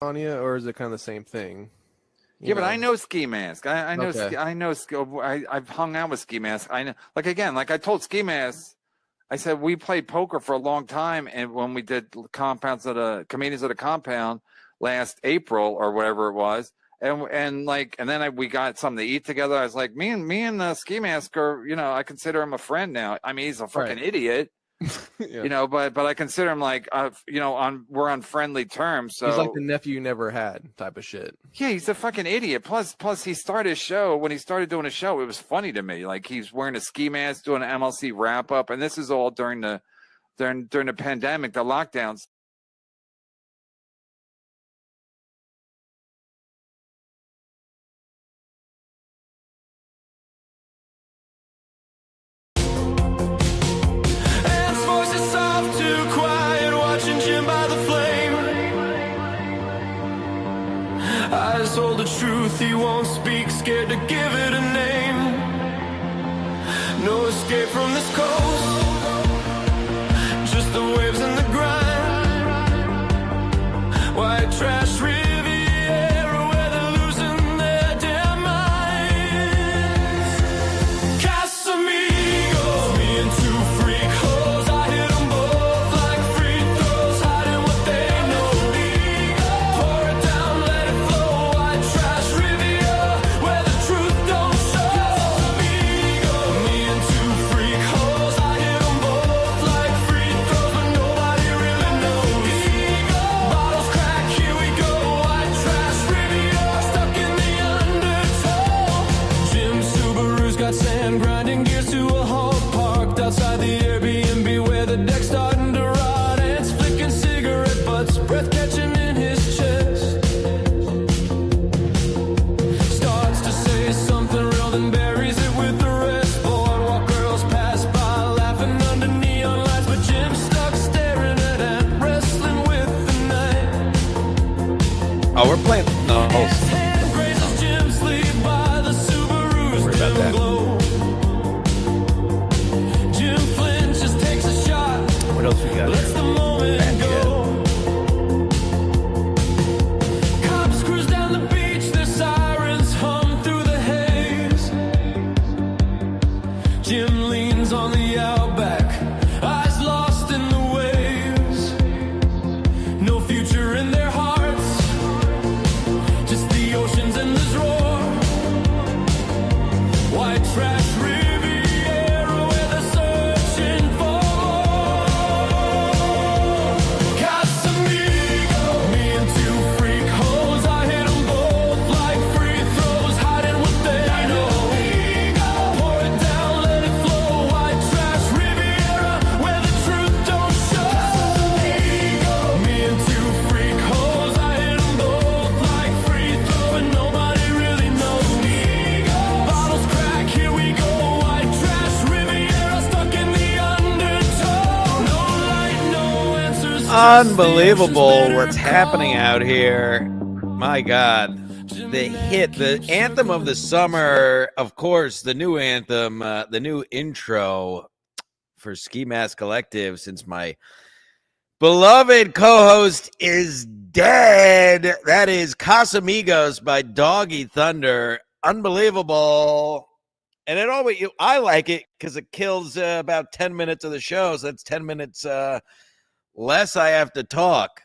on you, or is it kind of the same thing? Yeah, but I know Ski Mask. I know. Okay. I've hung out with Ski Mask. I know. Like again, like I told Ski Mask, I said we played poker for a long time, and when we did comedians of the compound last April or whatever it was, and then we got something to eat together. I was like, me and Ski Mask are, I consider him a friend now. I mean, he's a fucking idiot. Yeah. But I consider him like, we're on friendly terms. So he's like the nephew you never had type of shit. Yeah, he's a fucking idiot. Plus he started his show. When he started doing a show, it was funny to me. Like he's wearing a ski mask, doing an MLC wrap up, and this is all during the pandemic, the lockdowns. Eyes hold the truth, he won't speak, scared to give it a name. No escape from this coast, just the waves and the grind. White trash Riviera where they're losing their damn minds. Casamigos, me and two freak hoes, I hit them both like free throws, hiding what they know. Pour it down, let it flow. White trash Riviera where the truth don't show. Me and two freak hoes, I hit them both like free throws, but nobody really knows. Bottles crack, here we go. White trash Riviera stuck in the undertow. Jim Subaru's got sand grinding gears to a halt, parked outside the Airbnb where the deck's starting to rot. Ants flicking cigarette butts, breath catching in his chest. Starts to say something real, then buries it with the rest. Boardwalk girls pass by, laughing under neon lights, but Jim's stuck staring at Ant, wrestling with the night. Oh, we're playing. No. His hand grazes Jim's sleeve by the Subaru's Worry about dim that. glow. Jim flinches, takes a shot, What else we got? lets the moment go. Cops cruise down the beach, their sirens hum through the haze. Jim leans on the outback, eyes lost in the waves. No future in their hearts, just the ocean's endless roar. White trash Riviera where they're searching for Casamigo. Me and two freak hoes, I hit them both like free throws, hiding what they know. Pour it down, let it flow. White trash Riviera where the truth don't show. Me and two freak hoes, I hit them both like free throws, but nobody really knows. Bottles crack, here we go. White trash Riviera stuck in the undertow. No light, no answers. just Unbelievable the what's ocean's happening bitter out here. My God. The hit, the anthem of the summer, of course, the new anthem, the new intro for Ski Mask Collective, since my beloved co-host is dead. That is Casamigos by Doggy Thunder. Unbelievable. And it always, I like it because it kills about 10 minutes of the show. So that's 10 minutes less I have to talk.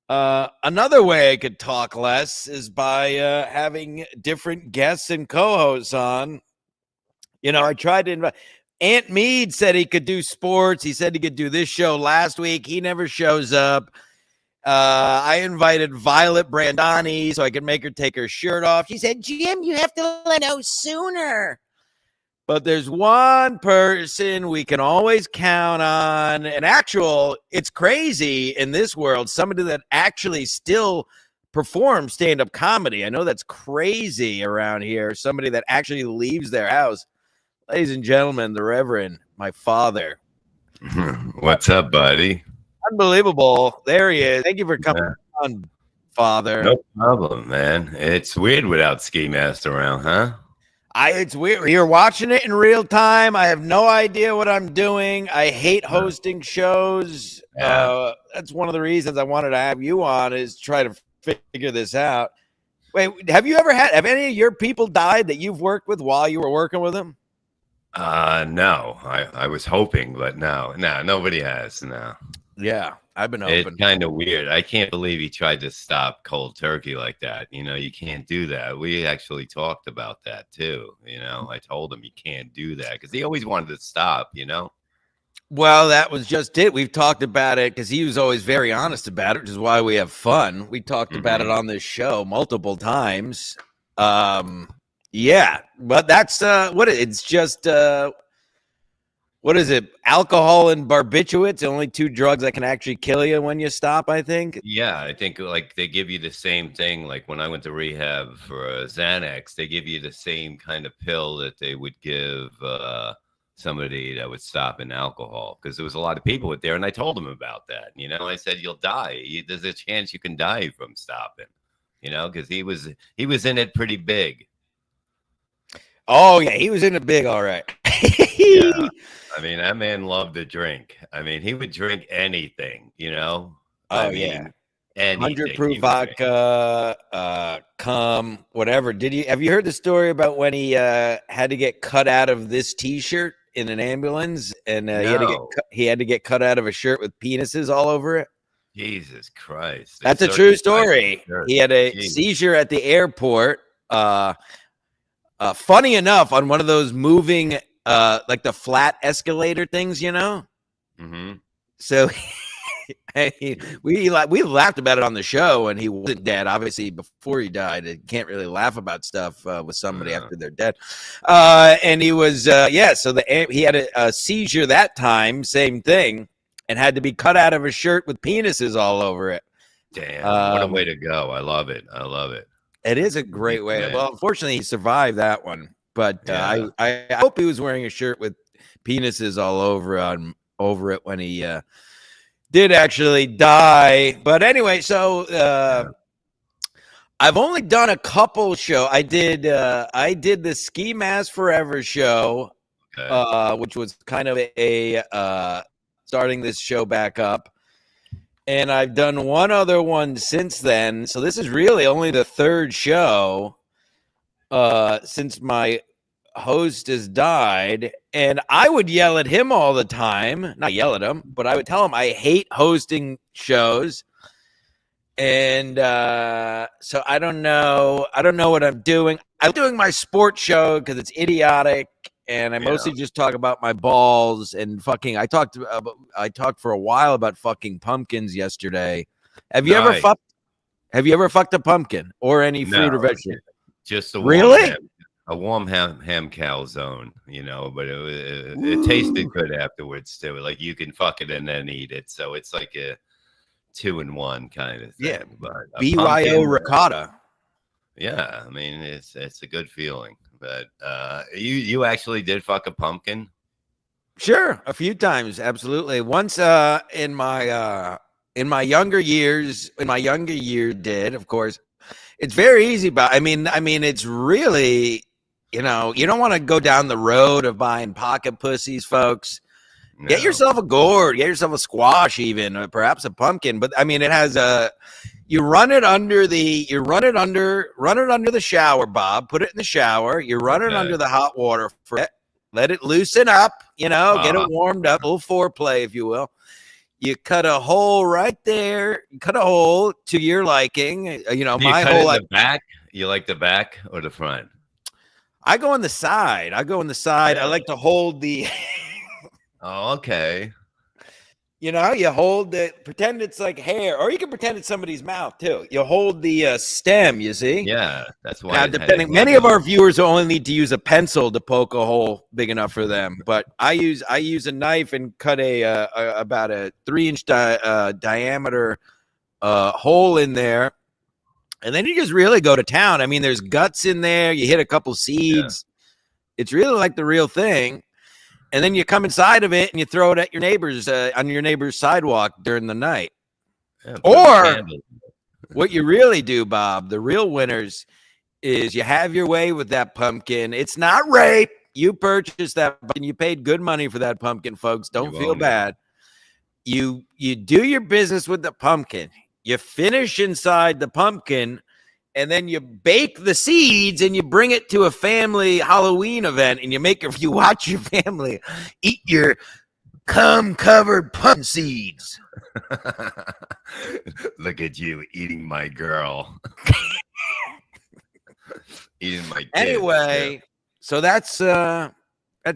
Another way I could talk less is by having different guests and co-hosts on. I tried to invite. Ant Mead said he could do sports. He said he could do this show last week. He never shows up. I invited Violet Brandani so I could make her take her shirt off. She said, Jim, you have to let me know sooner. But there's one person we can always count on. It's crazy in this world, somebody that actually still performs stand-up comedy. I know that's crazy around here. Somebody that actually leaves their house. Ladies and gentlemen, the Reverend, my father. What's up, buddy? Unbelievable. There he is. Thank you for coming on, Father. No problem, man. It's weird without Ski Mask around, huh? It's weird. You're watching it in real time. I have no idea what I'm doing. I hate hosting shows. Yeah. That's one of the reasons I wanted to have you on, is try to figure this out. Wait, have any of your people died that you've worked with while you were working with them? No. I was hoping, but no, nobody has. No. Yeah, I've been It's open. kind of weird. I can't believe he tried to stop cold turkey like that. You can't do that. We actually talked about that too. I told him you can't do that because he always wanted to stop. Well, that was just it. We've talked about it because he was always very honest about it, which is why we have fun. We talked about it on this show multiple times. Yeah, but that's it's just what is it? Alcohol and barbiturates, the only two drugs that can actually kill you when you stop, I think. Yeah, I think like they give you the same thing. Like when I went to rehab for Xanax, they give you the same kind of pill that they would give somebody that was stopping alcohol, because there was a lot of people there, and I told them about that. I said, you'll die. There's a chance you can die from stopping, because he was in it pretty big. Oh yeah, he was in it big, all right. Yeah. I mean, that man loved to drink. I mean, he would drink anything, Oh, anything 100 proof he would drink. vodka, cum, whatever. Have you heard the story about when he had to get cut out of this T-shirt in an ambulance, and he had to get cut out of a shirt with penises all over it? Jesus Christ. That's a true story. He had a seizure at the airport. Funny enough, on one of those moving like the flat escalator things, Mm-hmm. So we laughed about it on the show, and he wasn't dead. Obviously, before he died, you can't really laugh about stuff with somebody after they're dead. And he was so he had a seizure that time, same thing, and had to be cut out of a shirt with penises all over it. Damn, what a way to go. I love it. It is a great way. Well, unfortunately, he survived that one. But I hope he was wearing a shirt with penises all over it when he did actually die. But anyway, so I've only done a couple show. I did the Ski Mask Forever show, which was kind of a starting this show back up. And I've done one other one since then. So this is really only the third show since my host has died. And I would yell at him all the time. Not yell at him, but I would tell him I hate hosting shows. And so I don't know what I'm doing. I'm doing my sports show because it's idiotic. And I mostly just talk about my balls and fucking. I talked for a while about fucking pumpkins yesterday. Have you ever fucked a pumpkin or any fruit or vegetable? Just a warm ham calzone, but it tasted good afterwards too. Like you can fuck it and then eat it, so it's like a 2-in-1 kind of thing. Yeah, but BYO ricotta. Yeah, I mean it's a good feeling. But you actually did fuck a pumpkin? Sure, a few times, absolutely. Once in my younger years, did, of course. It's very easy, but I mean, it's really, you don't want to go down the road of buying pocket pussies, folks. No. Get yourself a gourd, get yourself a squash, even, or perhaps a pumpkin. But I mean, it has you run it under the shower, Bob. Put it in the shower. You run it under the hot water for it. Let it loosen up, get it warmed up, a little foreplay, if you will. You cut a hole right there. You cut a hole to your liking. My hole. The back. You like the back or the front? I go on the side. I like to hold the. Oh, okay. You hold it, pretend it's like hair, or you can pretend it's somebody's mouth too. You hold the stem, you see? Yeah, that's why. Now, depending, many of our viewers only need to use a pencil to poke a hole big enough for them, but I use a knife and cut about a 3-inch diameter hole in there, and then you just really go to town. I mean, there's guts in there. You hit a couple seeds. Yeah. It's really like the real thing. And then you come inside of it and you throw it at your neighbors on your neighbor's sidewalk during the night. Yeah, or what you really do, Bob, the real winners, is you have your way with that pumpkin. It's not rape. You purchased that pumpkin. You paid good money for that pumpkin, folks. Don't feel bad. You do your business with the pumpkin. you finish inside the pumpkin, and then you bake the seeds and you bring it to a family Halloween event, and you watch your family eat your cum-covered pumpkin seeds. Look at you eating my girl. Eating my kids. Anyway, so that's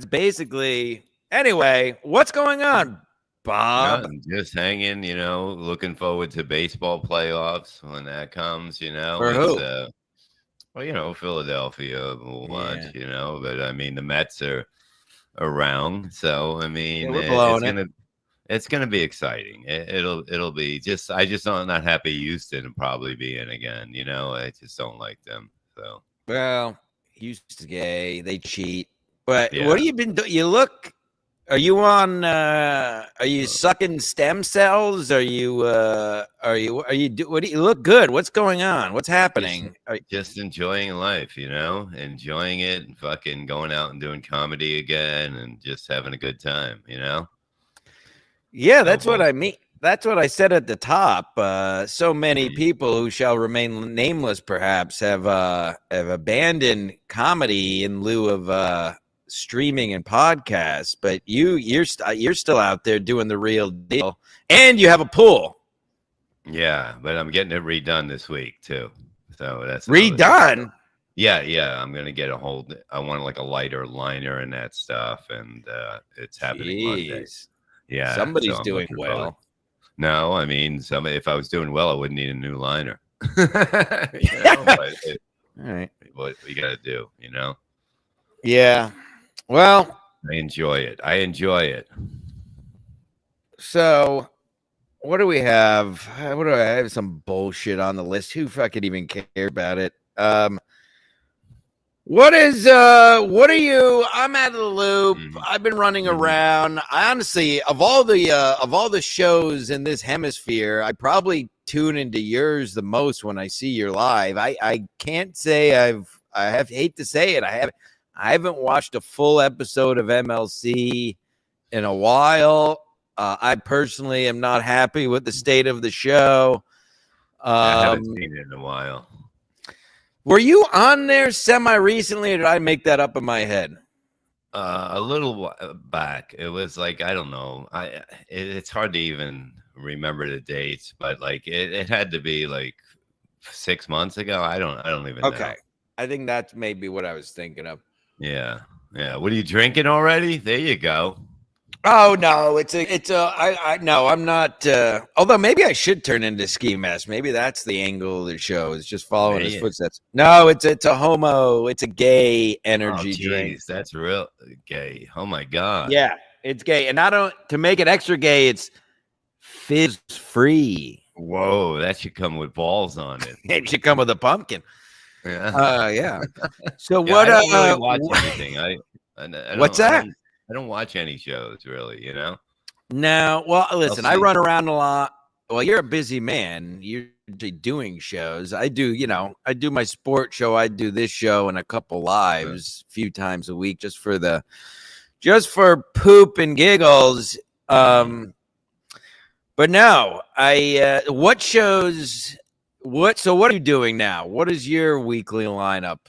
basically. Anyway, what's going on, Bob? Nothing, just hanging, looking forward to baseball playoffs when that comes, For who? Well, Philadelphia will watch, Yeah. but I mean, the Mets are around. So, I mean, we're blowing it's gonna be exciting. It'll be just, I just don't, not happy Houston will probably be in again, I just don't like them. So, Well, Houston's gay. They cheat. But Yeah. what have you been doing? Are you on? Are you sucking stem cells? What do you look good? What's going on? What's happening? just enjoying life, enjoying it and fucking going out and doing comedy again and just having a good time, Yeah, that's what I mean. That's what I said at the top. So many people who shall remain nameless, perhaps, have abandoned comedy in lieu of streaming and podcasts. But you're still out there doing the real deal, and you have a pool. Yeah, but I'm getting it redone this week too. So that's Redone. Yeah. I'm gonna get I want like a lighter liner and that stuff, and it's happening Monday. Yeah, somebody's so doing well. No, I mean, if I was doing well, I wouldn't need a new liner. All right. What we got to do, Yeah. Well, I enjoy it. So, what do we have? What do I have? Some bullshit on the list. Who fucking even care about it? What are you? I'm out of the loop. I've been running around. I honestly, of all the shows in this hemisphere, I probably tune into yours the most when I see you're live. I can't say I hate to say it. I haven't watched a full episode of MLC in a while. I personally am not happy with the state of the show. I haven't seen it in a while. Were you on there semi-recently, or did I make that up in my head? A little back. It was like, I don't know. It's hard to even remember the dates, but like it had to be like 6 months ago. I don't even know. Okay. I think that's maybe what I was thinking of. Yeah. What are you drinking already? There you go. Oh no, no, I'm not. Although maybe I should turn into Ski Mask. Maybe that's the angle of the show, is just following his footsteps. No, it's a it's a gay energy drink. That's real gay. Oh my god. Yeah, it's gay, and to make it extra gay, it's fizz free. Whoa, that should come with balls on it. It should come with a pumpkin. Yeah. Yeah. So what? I don't really watch anything. I what's that? I don't watch any shows really, No. Well, listen, I run around a lot. Well, you're a busy man. You're doing shows. I do my sports show. I do this show and a couple lives a few times a week just for poop and giggles. But no, what shows, what are you doing now? What is your weekly lineup?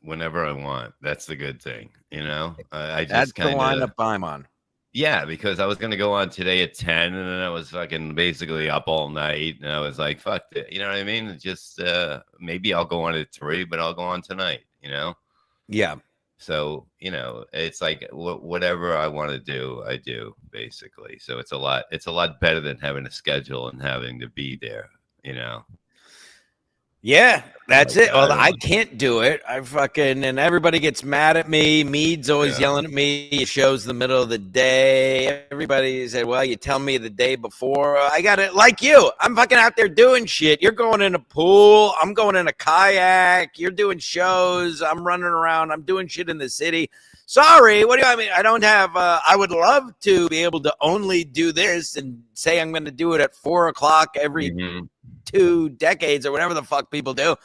Whenever I want. That's the good thing, I just That's the lineup I'm on. Yeah, because I was gonna go on today at 10, and then I was fucking basically up all night, and I was like, "Fuck it," you know what I mean? Just maybe I'll go on at 3, but I'll go on tonight, Yeah. So it's like whatever I want to do, I do basically. So it's a lot better than having a schedule and having to be there, Yeah, that's it. Well, I can't do it. And everybody gets mad at me. Mead's always yelling at me. It shows the middle of the day. Everybody said, well, you tell me the day before. I got it like you. I'm fucking out there doing shit. You're going in a pool. I'm going in a kayak. You're doing shows. I'm running around. I'm doing shit in the city. Sorry. What do I mean? I don't have, I would love to be able to only do this and say I'm going to do it at 4:00 every 2 decades or whatever the fuck people do.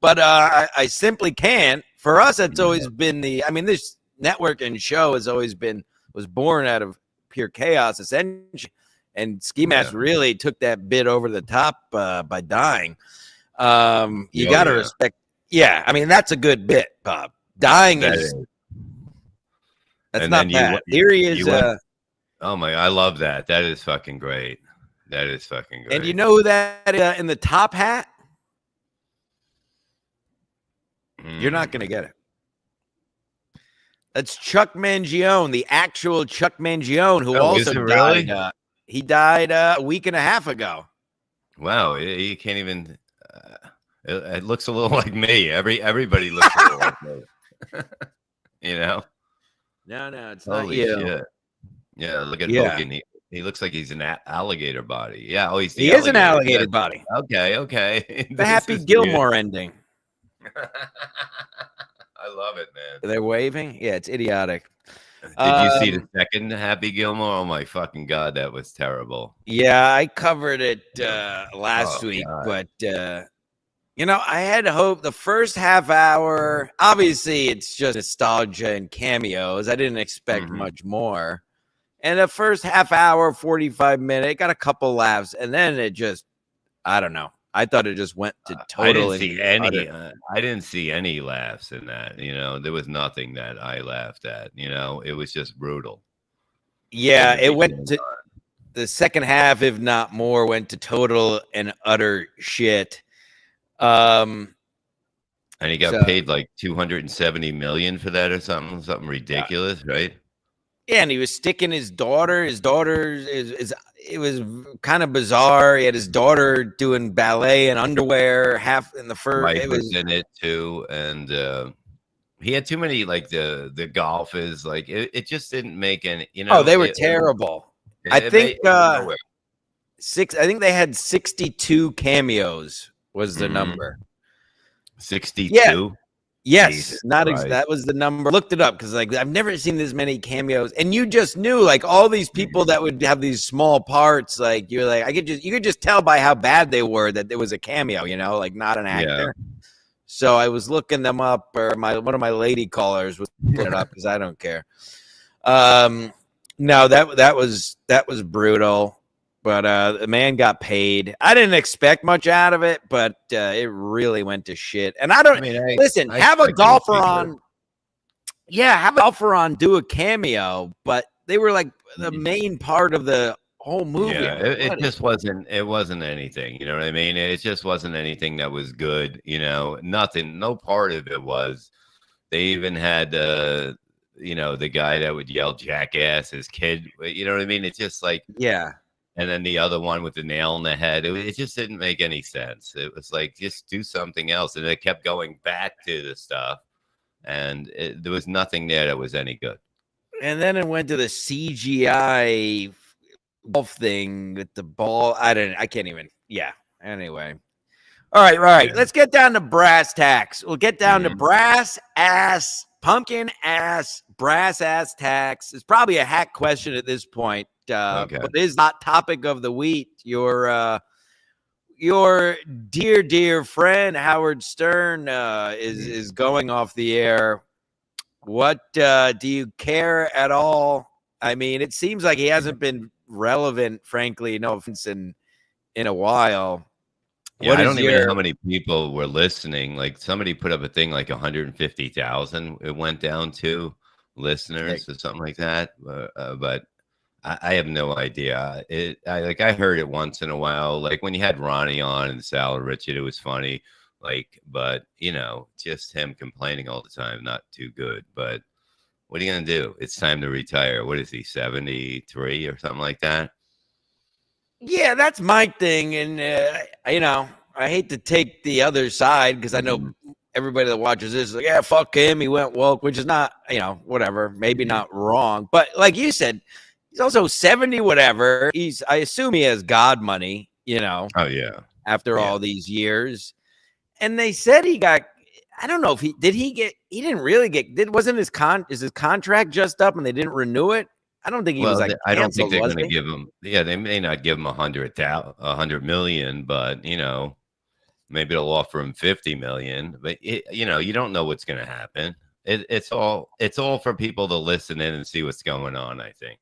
But I simply can't. For us, it's always been this network and show was born out of pure chaos, essentially. And Ski Mask really took that bit over the top by dying. You got to respect. Yeah, I mean, that's a good bit, Bob. Dying that's and not bad. Here he is. Oh my! I love that. That is fucking great. That is fucking great. And you know who that in the top hat? You're not going to get it. That's Chuck Mangione, the actual Chuck Mangione, who also died. Really? He died a week and a half ago. Wow, you can't even. It looks a little like me. Everybody looks a little like me. You know? No, it's Holy not you. Shit. Yeah, look at Hogan. He looks like he's an alligator body. Yeah, oh, he is an alligator body. Okay. The Happy Gilmore ending. I love it, man. They're waving. Yeah, it's idiotic. Did you see the second Happy Gilmore? Oh my fucking God, that was terrible. Yeah, I covered it last week, God. but I had hope the first half hour. Obviously, it's just nostalgia and cameos. I didn't expect much more. And the first half hour, 45 minutes, it got a couple laughs, and then it just, I don't know. I thought it just went to total. I didn't see any laughs in that. There was nothing that I laughed at. It was just brutal. Yeah, it went to the second half, if not more, went to total and utter shit. And he got paid like $270 million for that or something ridiculous, right? Yeah, and he was sticking his daughter. His daughter it was kind of bizarre. He had his daughter doing ballet and underwear half in the first. Wife was in it too, and he had too many like the golfers. Like it just didn't make any. Oh, they were terrible. I think I think they had 62 cameos was the number. 62. Yeah. Yes, Jesus that was the number. Looked it up because I've never seen this many cameos, and you just knew like all these people that would have these small parts. Like you're like you could just tell by how bad they were that there was a cameo. Like not an actor. Yeah. So I was looking them up, or one of my lady callers was looking it up because I don't care. No, that was brutal. But the man got paid. I didn't expect much out of it, but it really went to shit. And listen, have a golfer on. Yeah, have a golfer on do a cameo, but they were like the main part of the whole movie. Yeah, it just wasn't. It wasn't anything. You know what I mean? It just wasn't anything that was good. Nothing. No part of it was. They even had the guy that would yell "jackass" his kid. You know what I mean? It's just like And then the other one with the nail in the head, it just didn't make any sense. It was like, just do something else. And it kept going back to the stuff. And there was nothing there that was any good. And then it went to the CGI golf thing with the ball. I can't even. Yeah. Anyway. All right. Yeah. Let's get down to brass tacks. We'll get down to brass ass, pumpkin ass, brass ass tacks. It's probably a hack question at this point. But it is not topic of the week. Your dear friend Howard Stern is going off the air. What do you care at all? I mean, it seems like he hasn't been relevant, frankly, no offense, in a while. Yeah, I don't even know how many people were listening. Like somebody put up a thing like 150,000. It went down to listeners or something like that. But I have no idea. I heard it once in a while, like when you had Ronnie on and Sal Richard, it was funny. But just him complaining all the time, not too good. But what are you gonna do? It's time to retire. What is he, 73 or something like that? Yeah, that's my thing, and I hate to take the other side because I know everybody that watches this is like, yeah, fuck him. He went woke, which is not, whatever, maybe not wrong, but like you said. He's also 70, whatever. I assume he has God money, Oh, yeah. After all these years. And they said he got, I don't know if he didn't really get, wasn't his contract just up and they didn't renew it? I don't think he was like, I don't think they're going to give him, they may not give him 100 million, but, maybe they'll offer him 50 million. But, you don't know what's going to happen. It's all for people to listen in and see what's going on, I think.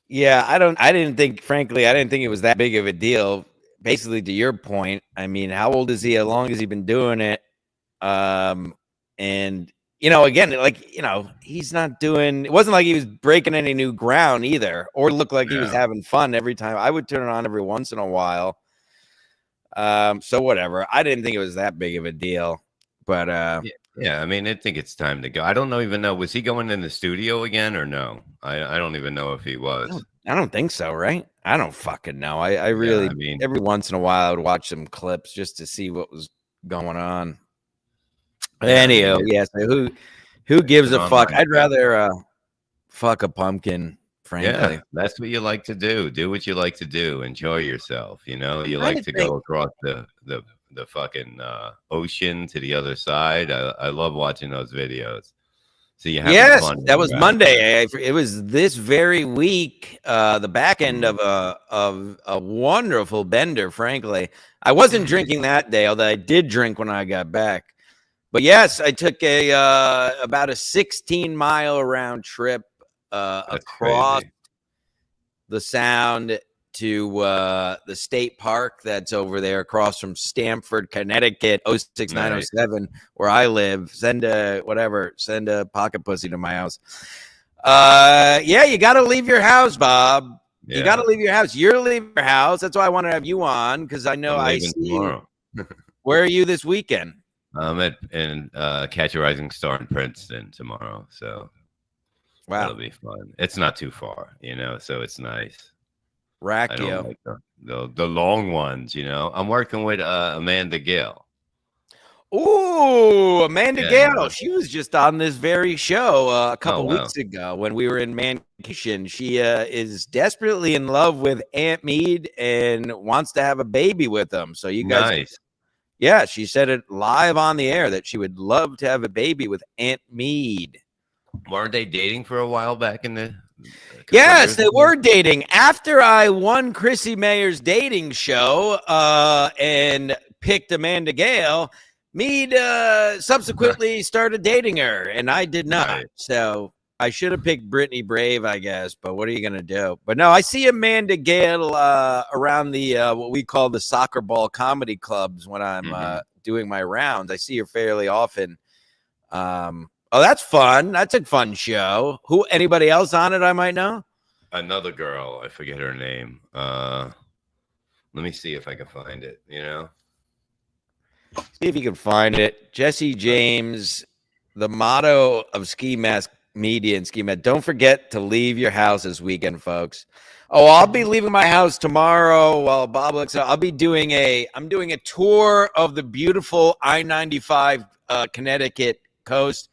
Yeah, I didn't think, frankly, I didn't think it was that big of a deal. Basically, to your point, I mean, how old is he? How long has he been doing it? And again, like, he's not doing, it wasn't like he was breaking any new ground either, or looked like he was having fun every time. I would turn it on every once in a while. So whatever. I didn't think it was that big of a deal, but yeah, I mean, I think it's time to go. I don't even know. Was he going in the studio again or no? I don't even know if he was. I don't think so, right? I don't fucking know. I really, I mean, every once in a while I would watch some clips just to see what was going on. Anyhow, so who gives a fuck? I'd rather fuck a pumpkin, frankly. Yeah, that's what you like to do. Do what you like to do. Enjoy yourself. You like to go across the fucking ocean to the other side. I love watching those videos. So you have fun. That was Monday. It was this very week, the back end of a wonderful bender, frankly. I wasn't drinking that day, although I did drink when I got back. But yes, I took about a 16-mile round trip across the Sound to the state park that's over there across from Stamford, Connecticut, 06907, where I live. Send a pocket pussy to my house. You got to leave your house, Bob. Yeah. You got to leave your house. You're leaving your house. That's why I want to have you on, because I know I see tomorrow. Where are you this weekend? I'm at Catch a Rising Star in Princeton tomorrow, so that'll be fun. It's not too far, so it's nice. Rack I don't like the long ones, I'm working with Amanda Gale. Ooh, Amanda Gale. She was just on this very show a couple weeks ago when we were in Mancation. She is desperately in love with Aunt Mead and wants to have a baby with him. So you guys, nice. Yeah, she said it live on the air that she would love to have a baby with Aunt Mead. Weren't they dating for a while back in the? Yes, they were dating. After I won Chrissy Mayer's dating show and picked Amanda Gale, Mead subsequently started dating her, and I did not. Right. So I should have picked Brittany Brave, I guess, but what are you going to do? But no, I see Amanda Gale around the what we call the soccer ball comedy clubs when I'm doing my rounds. I see her fairly often. Oh, that's fun. That's a fun show. Anybody else on it I might know? Another girl. I forget her name. Let me see if I can find it, See if you can find it. Jesse James, the motto of Ski Mask Media and Ski Mask. Don't forget to leave your house this weekend, folks. Oh, I'll be leaving my house tomorrow while Bob looks up. I'm doing a tour of the beautiful I-95 Connecticut coast.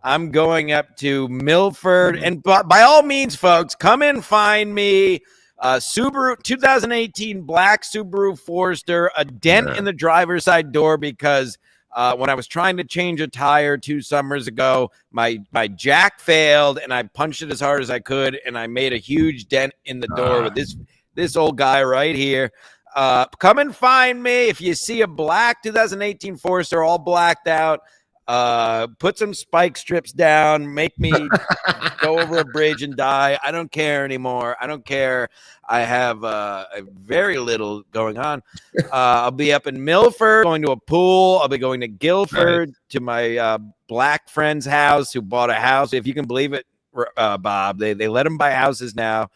I'm going up to Milford, and by all means, folks, come and find me. Subaru 2018 black Subaru Forester, a dent in the driver's side door because when I was trying to change a tire 2 summers ago, my jack failed, and I punched it as hard as I could, and I made a huge dent in the door with this old guy right here. Come and find me if you see a black 2018 Forester all blacked out. Put some spike strips down, make me go over a bridge and die. I don't care anymore. I don't care. I have very little going on. I'll be up in Milford, going to a pool. I'll be going to Guilford to my black friend's house who bought a house. If you can believe it, Bob, they let him buy houses now.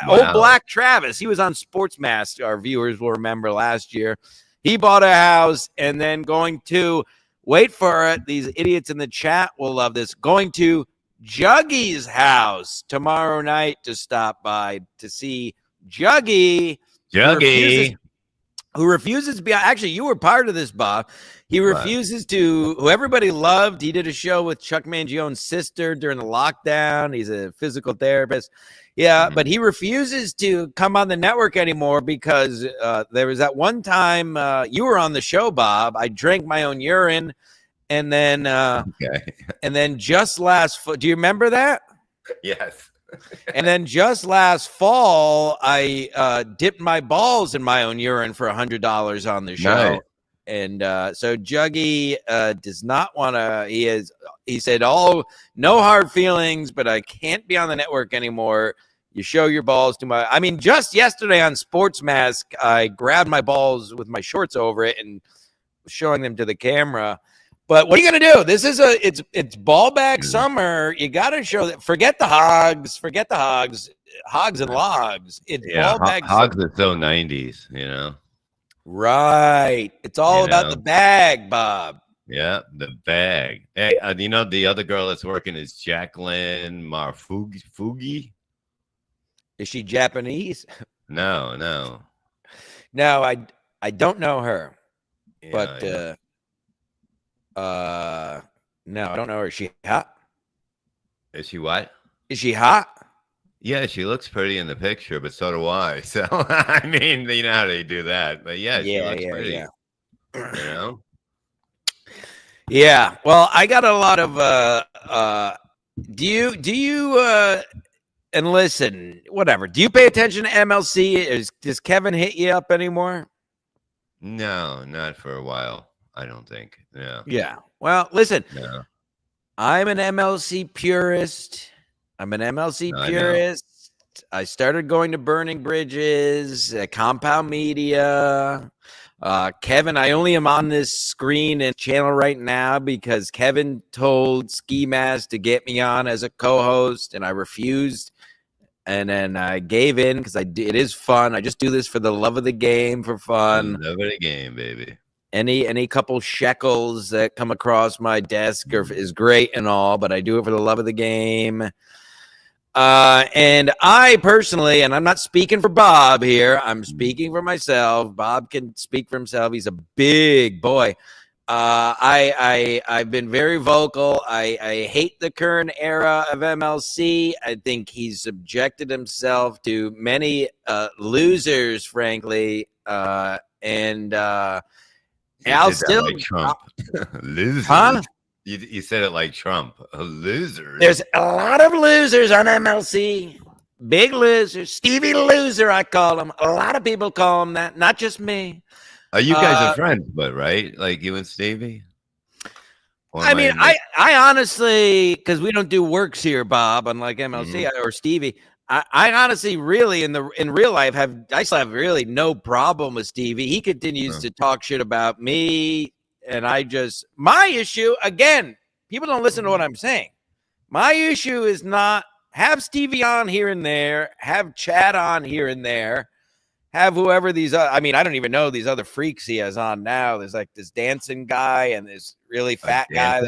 Old Black Travis, he was on Sports Mask. Our viewers will remember last year. He bought a house and then going to wait for it. These idiots in the chat will love this. Going to Juggy's house tomorrow night to stop by to see Juggy. Who refuses to be. Actually, you were part of this, Bob. He refuses to. Who everybody loved. He did a show with Chuck Mangione's sister during the lockdown. He's a physical therapist. Yeah, but he refuses to come on the network anymore because there was that one time you were on the show, Bob. I drank my own urine, and then and then just last. Do you remember that? Yes. And then just last fall, I dipped my balls in my own urine for $100 on the show. Nice. And so Juggy does not want to. He said, "Oh, no hard feelings, but I can't be on the network anymore. you show your balls too much. I mean, just yesterday on Sports Mask, I grabbed my balls with my shorts over it and was showing them to the camera. But what are you gonna do? This is it's ball bag summer. You gotta show that. Forget the hogs and logs. It's ball bag. Hogs are so 90s, you know. Right. It's all about the bag, Bob. Yeah, the bag. Hey, you know, the other girl that's working is Jacqueline Marfugi. Is she Japanese? No. No, I don't know her. Yeah, But no, I don't know her. Is she hot? is she what? Is she hot? Yeah, she looks pretty in the picture, but so do I. So I mean, you know how they do that. But yeah, she looks pretty. Yeah. You know? Yeah. Well, I got a lot of do you and listen, whatever. Do you pay attention to MLC? Does Kevin hit you up anymore? No, not for a while. I don't think. Yeah. Yeah. Well, listen. No. I'm an MLC purist. I started going to Burning Bridges, Compound Media. Kevin, I only am on this screen and channel right now because Kevin told Ski Mask to get me on as a co-host, and I refused. And then I gave in because it is fun. I just do this for the love of the game, for fun. Love of the game, baby. Any couple shekels that come across my desk is great and all, but I do it for the love of the game. And I personally, and I'm not speaking for Bob here, I'm speaking for myself. Bob can speak for himself. He's a big boy. I've been very vocal. I hate the current era of MLC. I think he's subjected himself to many losers, frankly. And I'll still like Trump. Losers. Huh? You said it like Trump. A loser. There's a lot of losers on MLC. Big losers. Stevie Loser, I call him. A lot of people call him that. Not just me. You guys are friends, but right? Like you and Stevie? Or I mean, I honestly, because we don't do works here, Bob, unlike MLC or Stevie. I honestly, really, in real life, I still have really no problem with Stevie. He continues to talk shit about me, and my issue again. People don't listen to what I'm saying. My issue is not have Stevie on here and there, have Chad on here and there, have whoever these. I mean, I don't even know these other freaks he has on now. There's like this dancing guy and this really fat guy.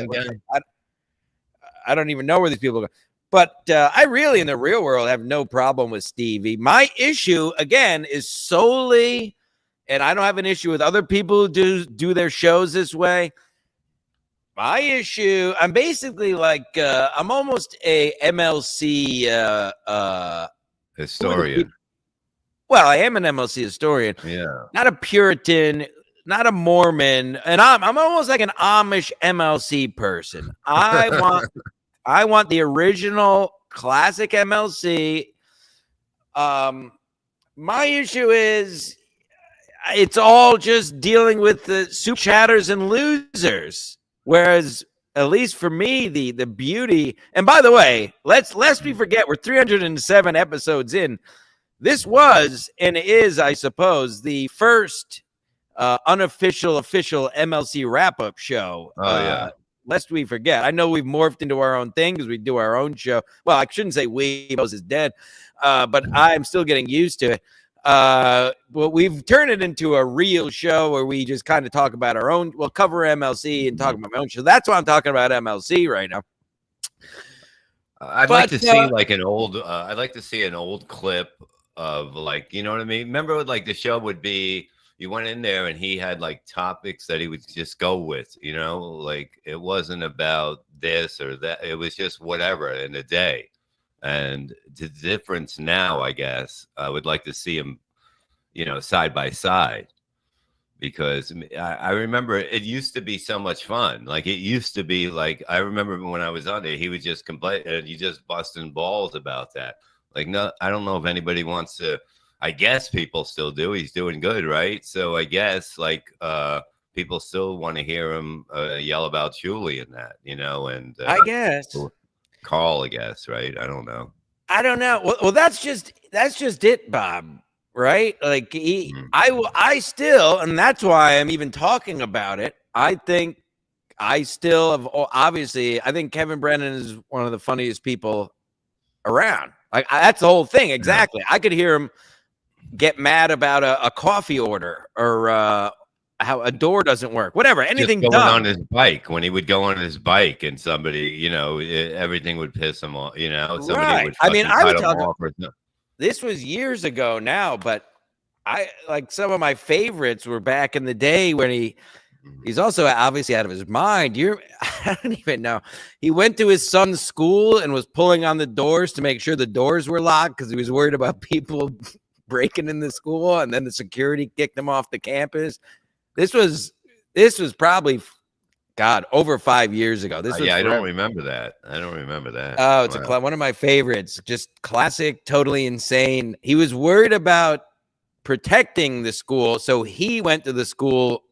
I don't even know where these people go. But I really, in the real world, have no problem with Stevie. My issue, again, is solely, and I don't have an issue with other people who do their shows this way. My issue, I'm basically like, I'm almost a MLC historian. Well, I am an MLC historian. Yeah. Not a Puritan, not a Mormon, and I'm almost like an Amish MLC person. I want the original classic MLC. My issue is it's all just dealing with the soup chatters and losers. Whereas, at least for me, the beauty, and by the way, let's we forget we're 307 episodes in. This was and is, I suppose, the first official MLC wrap-up show. Oh, yeah. Lest we forget. I know we've morphed into our own thing because we do our own show. Well, I shouldn't say we, Moses is dead, but I'm still getting used to it. But we've turned it into a real show where we just kind of talk about our own, we'll cover MLC and talk about my own show. That's why I'm talking about MLC right now. I'd like to see like an old, I'd like to see an old clip of like, you know what I mean? Remember like the show would be, you went in there and he had like topics that he would just go with, you know, like it wasn't about this or that. It was just whatever in the day. And the difference now, I guess, I would like to see him, you know, side by side, because I remember it used to be so much fun. Like it used to be like, I remember when I was on there, he would just complain and he just busting balls about that. Like, no, I don't know if anybody wants to. I guess people still do. He's doing good, right? So I guess like people still want to hear him yell about Julie and that, you know, and I guess Carl, I guess, right? I don't know. I don't know. Well, that's just it, Bob. Right? Like I still, and that's why I'm even talking about it. I think I still have, obviously, I think Kevin Brennan is one of the funniest people around. Like that's the whole thing. Exactly. I could hear him get mad about a coffee order or how a door doesn't work, whatever, anything just going dumb. on his bike. When he would go on his bike and somebody, everything would piss him off, somebody Right. would I mean, I would cut him talk off or something. This was years ago now, but I like some of my favorites were back in the day when he's also obviously out of his mind. I don't even know. He went to his son's school and was pulling on the doors to make sure the doors were locked because he was worried about people breaking in the school, and then the security kicked him off the campus. This was probably, God, over 5 years ago. This was I don't remember that. Oh, it's one of my favorites. Just classic, totally insane. He was worried about protecting the school, so he went to the school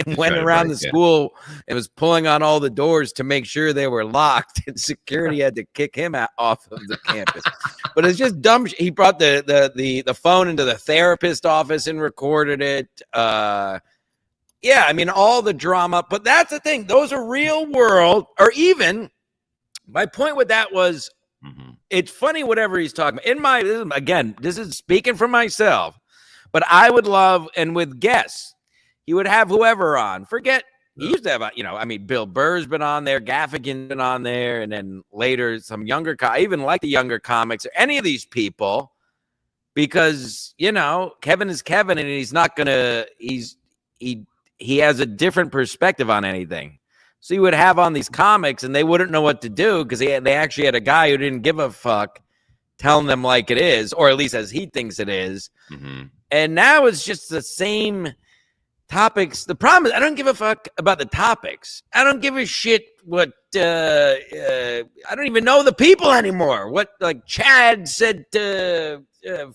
and went around the school and was pulling on all the doors to make sure they were locked, and security had to kick him off of the campus. But it's just dumb. He brought the phone into the therapist office and recorded it. Yeah, I mean, all the drama, but that's the thing. Those are real world, or even my point with that was it's funny, whatever he's talking about. This is speaking for myself, but I would love, and with guests, he would have whoever on. He used to have, Bill Burr's been on there, Gaffigan's been on there, and then later some younger, I even like the younger comics, or any of these people, because, Kevin is Kevin, and he's not going to, he has a different perspective on anything. So you would have on these comics and they wouldn't know what to do because they actually had a guy who didn't give a fuck telling them like it is, or at least as he thinks it is. And now it's just the same topics. The problem is I don't give a fuck about the topics. I don't give a shit what I don't even know the people anymore. What like Chad said to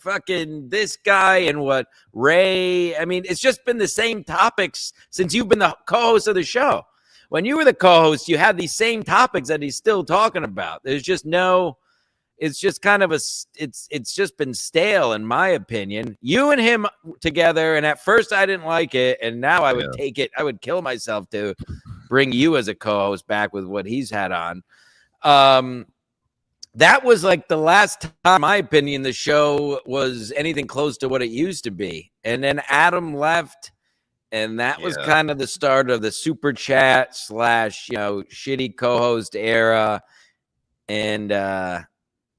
fucking this guy and what Ray. I mean, it's just been the same topics since you've been the co-host of the show. When you were the co-host, you had these same topics that he's still talking about. There's just it's just kind of it's just been stale, in my opinion. You and him together, and at first I didn't like it, and now I would take it. I would kill myself to bring you as a co-host back with what he's had on. That was like the last time, in my opinion, the show was anything close to what it used to be. And then Adam left, and that was kind of the start of the super chat / shitty co-host era. And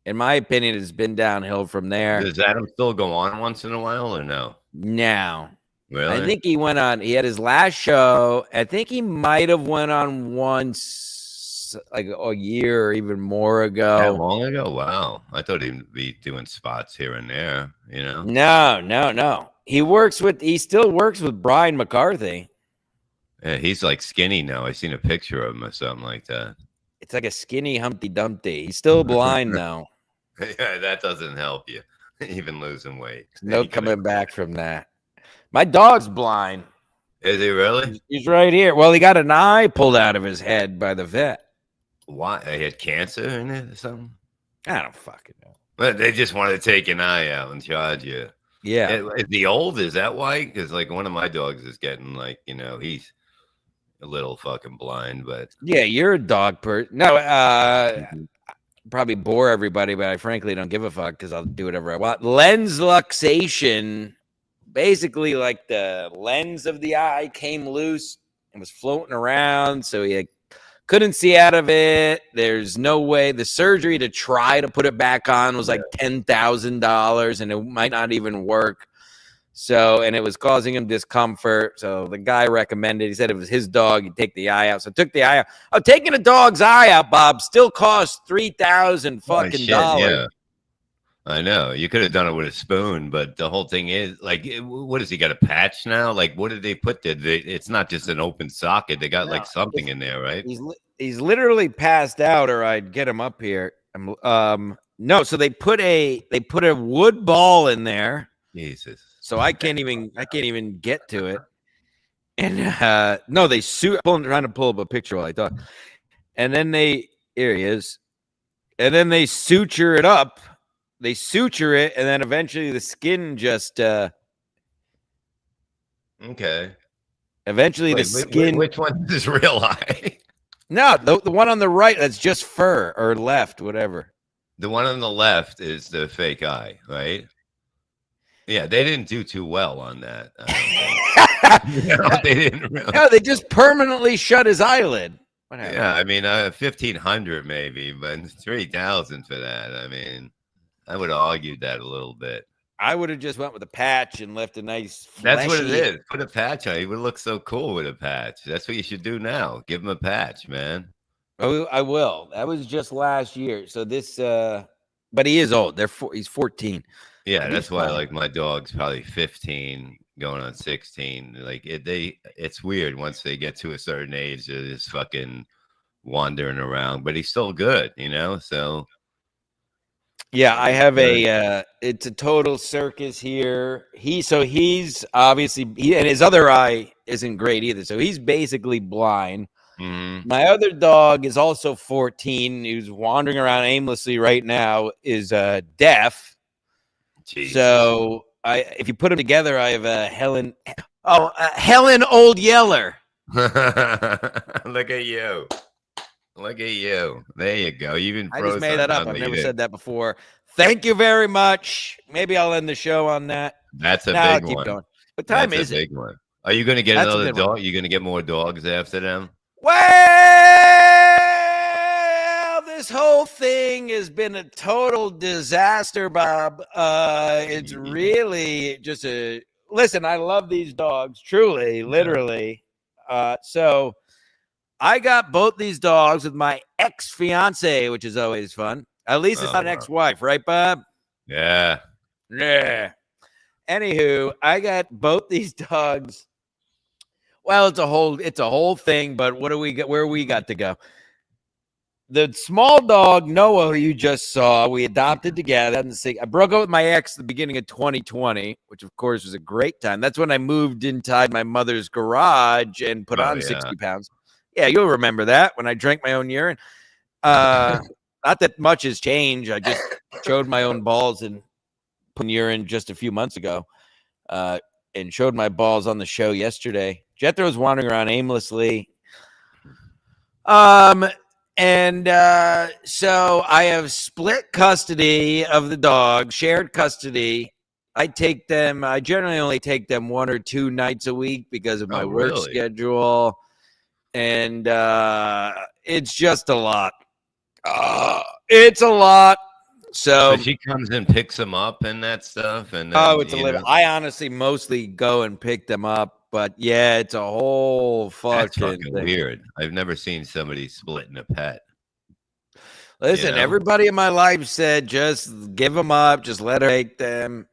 in my opinion, it's been downhill from there. Does Adam still go on once in a while or no? No. Really? I think he went on. He had his last show. I think he might have went on once, like a year or even more ago. That long ago? Wow. I thought he'd be doing spots here and there, No. He still works with Brian McCarthy. Yeah, he's like skinny now. I seen a picture of him or something like that. It's like a skinny Humpty Dumpty. He's still blind though. Yeah, that doesn't help you. Even losing weight. No coming back from that. My dog's blind. Is he really? He's right here. Well, he got an eye pulled out of his head by the vet. Why? He had cancer in it or something? I don't fucking know. But they just wanted to take an eye out and charge you. Yeah. Is he old? Is that why? Because like one of my dogs is getting like, he's a little fucking blind, but yeah, you're a dog person. No, probably bore everybody, but I frankly don't give a fuck because I'll do whatever I want. Lens luxation, basically like the lens of the eye came loose and was floating around, so he couldn't see out of it. There's no way. The surgery to try to put it back on was like $10,000, and it might not even work. So, and it was causing him discomfort. So the guy recommended, he said it was his dog, he'd take the eye out. So I took the eye out. Oh, taking a dog's eye out, Bob, still costs $3,000 fucking dollars. Yeah. I know. You could have done it with a spoon, but the whole thing is like, what does he got, a patch now? Like, what did they put there? It's not just an open socket. They got like something in there, right? He's literally passed out, or I'd get him up here. No, so they put a wood ball in there. Jesus. So I can't even get to it. And no, they trying to pull up a picture while I talk. And then here he is. And then they suture it up they suture it, and then eventually the skin just Okay. eventually the skin. Which one is real eye? No, the one on the right, that's just fur, or left, whatever. The one on the left is the fake eye, right? Yeah, they didn't do too well on that. They didn't really. No, they just permanently shut his eyelid. What happened? Yeah, I mean, 1,500 maybe, but 3,000 for that. I mean, I would have argued that a little bit. I would have just went with a patch and left a nice. That's what it fleshy- is. Put a patch on. He would look so cool with a patch. That's what you should do now. Give him a patch, man. Oh, I will. That was just last year. So this, but he is old. He's 14. Yeah, He's that's why. fine. Like my dog's probably 15, going on 16. Like it's weird once they get to a certain age. They're just fucking wandering around, but he's still good, you know. So Yeah, I have it's a total circus here. He's obviously and his other eye isn't great either. So he's basically blind. mhm. My other dog is also 14, who's wandering around aimlessly right now, is deaf. Jeez. So if you put them together, I have Helen Old Yeller. Look at you. Look at you. There you go. You even I froze just made that up. on I've me. never You did. said that before. Thank you very much. Maybe I'll end the show on that. That's a No, I'll big keep one. going. What time That's is a it? big one. Are you going to get That's a another good one. dog? You're going to get more dogs after them? Well, this whole thing has been a total disaster, Bob. It's really just listen, I love these dogs, truly, literally. So I got both these dogs with my ex-fiance, which is always fun. At least it's Oh, not an wow. ex-wife, right, Bob? Yeah. Yeah. Anywho, I got both these dogs. Well, it's a whole thing, but what do we get? Where we got to go? The small dog Noah, who you just saw, we adopted together. I broke up with my ex at the beginning of 2020, which of course was a great time. That's when I moved inside my mother's garage and put Oh, on yeah. 60 pounds. Yeah, you'll remember that when I drank my own urine. Not that much has changed. I just showed my own balls and put in urine just a few months ago, and showed my balls on the show yesterday. Jethro's wandering around aimlessly. So I have split custody of the dog, shared custody. I generally only take them 1 or 2 nights a week because of my Oh, work really? schedule. And it's just a lot. It's a lot. So she comes and picks them up and that stuff. And then, it's a little. know, I honestly mostly go and pick them up, but yeah, it's a whole that's fucking fucking thing. weird. I've never seen somebody splitting a pet. Listen, You know? everybody in my life said just give them up, just let her take them,